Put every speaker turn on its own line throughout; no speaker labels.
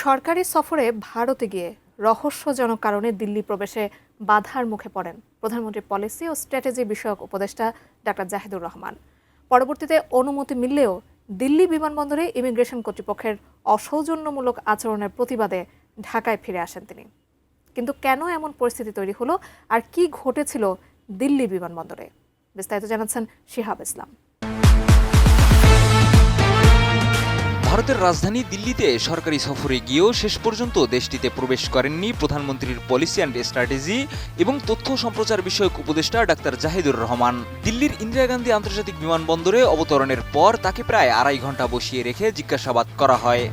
সরকারি সফরে ভারতে গিয়ে রহস্যজনক কারণে দিল্লি প্রবেশে বাধার মুখে পড়েন প্রধানমন্ত্রীর পলিসি ও স্ট্র্যাটেজি বিষয়ক উপদেষ্টা ডাক্তার জাহিদুর রহমান। পরবর্তীতে অনুমতি মিললেও দিল্লি বিমানবন্দরে ইমিগ্রেশন কর্তৃপক্ষের অসৌজন্যমূলক আচরণের প্রতিবাদে ঢাকায় ফিরে আসেন তিনি। কিন্তু কেন এমন পরিস্থিতি তৈরি হলো আর কি ঘটেছিল দিল্লি বিমানবন্দরে, বিস্তারিত জানাচ্ছেন শিহাব ইসলাম।
ভারতের রাজধানী দিল্লিতে সরকারি সফরে গিয়েও শেষ পর্যন্ত দেশটিতে প্রবেশ করেননি প্রধানমন্ত্রীর পলিসি অ্যান্ড স্ট্র্যাটেজি এবং তথ্য সম্প্রচার বিষয়ক উপদেষ্টা ডাক্তার জাহিদুর রহমান। দিল্লির ইন্দিরা গান্ধী আন্তর্জাতিক বিমানবন্দরে অবতরণের পর তাকে প্রায় 2.5 ঘন্টা বসিয়ে রেখে জিজ্ঞাসাবাদ করা হয়।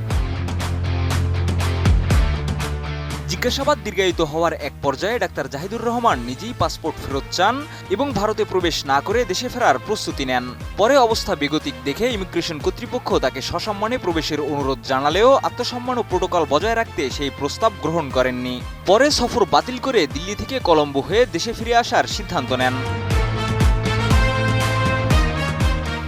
জিজ্ঞাসাবাদ দীর্ঘায়িত হওয়ার এক পর্যায়ে ডাক্তার জাহিদুর রহমান নিজেই পাসপোর্ট ফেরত চান এবং ভারতে প্রবেশ না করে দেশে ফেরার প্রস্তুতি নেন। পরে অবস্থা বেগতিক দেখে ইমিগ্রেশন কর্তৃপক্ষ তাকে সসম্মানে প্রবেশের অনুরোধ জানালেও আত্মসম্মান ও প্রোটোকল বজায় রাখতে সেই প্রস্তাব গ্রহণ করেননি। পরে সফর বাতিল করে দিল্লি থেকে কলম্বো হয়ে দেশে ফিরে আসার সিদ্ধান্ত নেন।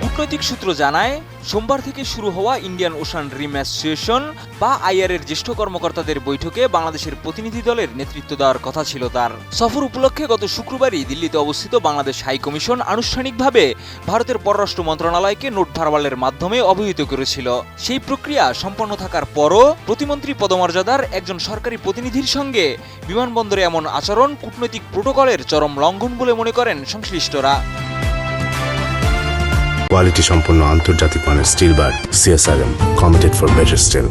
কূটনৈতিক সূত্র জানায়, সোমবার থেকে শুরু হওয়া ইন্ডিয়ান ওশান রিম অ্যাসোসিয়েশন বা আইআর-এর জ্যেষ্ঠ কর্মকর্তাদের বৈঠকে বাংলাদেশের প্রতিনিধি দলের নেতৃত্ব দেওয়ার কথা ছিল তার। সফর উপলক্ষে গত শুক্রবারই দিল্লিতে অবস্থিত বাংলাদেশ হাই কমিশন আনুষ্ঠানিকভাবে ভারতের পররাষ্ট্র মন্ত্রণালয়কে নোট ভার্বালের মাধ্যমে অবহিত করেছিল। সেই প্রক্রিয়া সম্পন্ন থাকার পরও প্রতিমন্ত্রী পদমর্যাদার একজন সরকারি প্রতিনিধির সঙ্গে বিমানবন্দরে এমন আচরণ কূটনৈতিক প্রোটোকলের চরম লঙ্ঘন বলে মনে করেন সংশ্লিষ্টরা।
কোয়ালিটি সম্পন্ন আন্তর্জাতিক মানের still bar CSRM, committed for better still.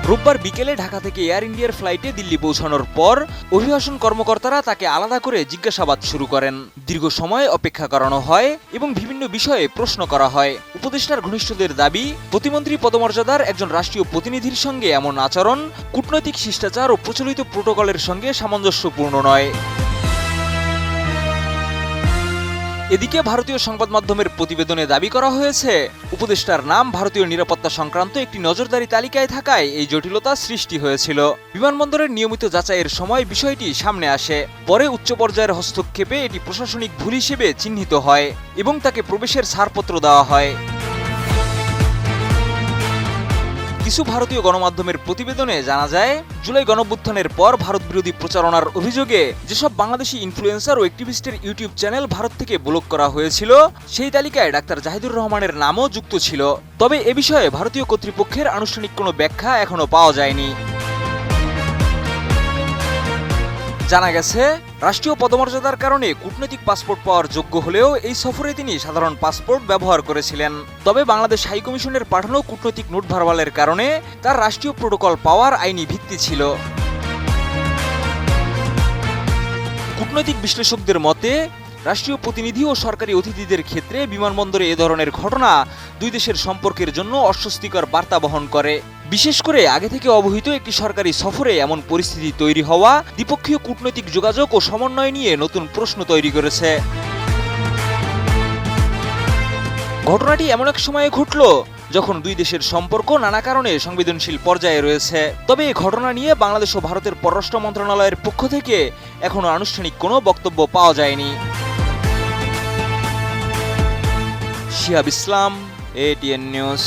রোববার বিকেলে ঢাকা থেকে এয়ার ইন্ডিয়ার ফ্লাইটে দিল্লি পৌঁছানোর পর অভিবাসন কর্মকর্তারা তাকে আলাদা করে জিজ্ঞাসাবাদ শুরু করেন। দীর্ঘ সময় অপেক্ষা করানো হয় এবং বিভিন্ন বিষয়ে প্রশ্ন করা হয়। উপদেষ্টার ঘনিষ্ঠদের দাবি, প্রতিমন্ত্রী পদমর্যাদার একজন রাষ্ট্রীয় প্রতিনিধির সঙ্গে এমন আচরণ কূটনৈতিক শিষ্টাচার ও প্রচলিত প্রোটোকলের সঙ্গে সামঞ্জস্যপূর্ণ নয়। এদিকে ভারতীয় সংবাদ মাধ্যমের প্রতিবেদনে দাবি করা হয়েছে, উপদেষ্টার নাম ভারতীয় নিরাপত্তা সংক্রান্ত একটি নজরদারি তালিকায় থাকায় এই জটিলতা সৃষ্টি হয়েছিল। বিমানবন্দরের নিয়মিত যাচাইয়ের সময় বিষয়টি সামনে আসে। পরে উচ্চ পর্যায়ের হস্তক্ষেপে এটি প্রশাসনিক ভুল হিসেবে চিহ্নিত হয় এবং তাকে প্রবেশের ছাড়পত্র দেওয়া হয়। কিছু ভারতীয় গণমাধ্যমের প্রতিবেদনে জানা যায়, জুলাই গণঅভ্যুত্থানের পর ভারত বিরোধী প্রচারণার অভিযোগে যেসব বাংলাদেশি ইনফ্লুয়েন্সার ও অ্যাক্টিভিস্টের ইউটিউব চ্যানেল ভারত থেকে ব্লক করা হয়েছিল, সেই তালিকায় ডাক্তার জাহিদুর রহমানের নামও যুক্ত ছিল। তবে এ বিষয়ে ভারতীয় কর্তৃপক্ষের আনুষ্ঠানিক কোনো ব্যাখ্যা এখনো পাওয়া যায়নি। জানা গেছে, রাষ্ট্রীয় পদমর্যাদার কারণে কূটনৈতিক পাসপোর্ট পাওয়ার যোগ্য হলেও এই সফরে তিনি সাধারণ পাসপোর্ট ব্যবহার করেছিলেন। তবে বাংলাদেশ হাইকমিশনের পাঠানো কূটনৈতিক নোট ভার্বালের কারণে তার রাষ্ট্রীয় প্রোটোকল পাওয়ার আইনি ভিত্তি ছিল। কূটনৈতিক বিশ্লেষকদের মতে, রাষ্ট্রীয় প্রতিনিধি ও সরকারি অতিথিদের ক্ষেত্রে বিমানবন্দরে এ ধরনের ঘটনা দুই দেশের সম্পর্কের জন্য অস্বস্তিকর বার্তা বহন করে। বিশেষ করে আগে থেকে অবহিত একটি সরকারি সফরে এমন পরিস্থিতি তৈরি হওয়া দ্বিপক্ষীয় কূটনৈতিক যোগাযোগ ও সমন্বয় নিয়ে নতুন প্রশ্ন তৈরি করেছে। ঘটনাটি এমন এক সময়ে ঘটল যখন দুই দেশের সম্পর্ক নানা কারণে সংবেদনশীল পর্যায়ে রয়েছে। তবে এই ঘটনা নিয়ে বাংলাদেশ ও ভারতের পররাষ্ট্র মন্ত্রণালয়ের পক্ষ থেকে এখনো আনুষ্ঠানিক কোনো বক্তব্য পাওয়া যায়নি। শিহাব ইসলাম, ATN নিউজ।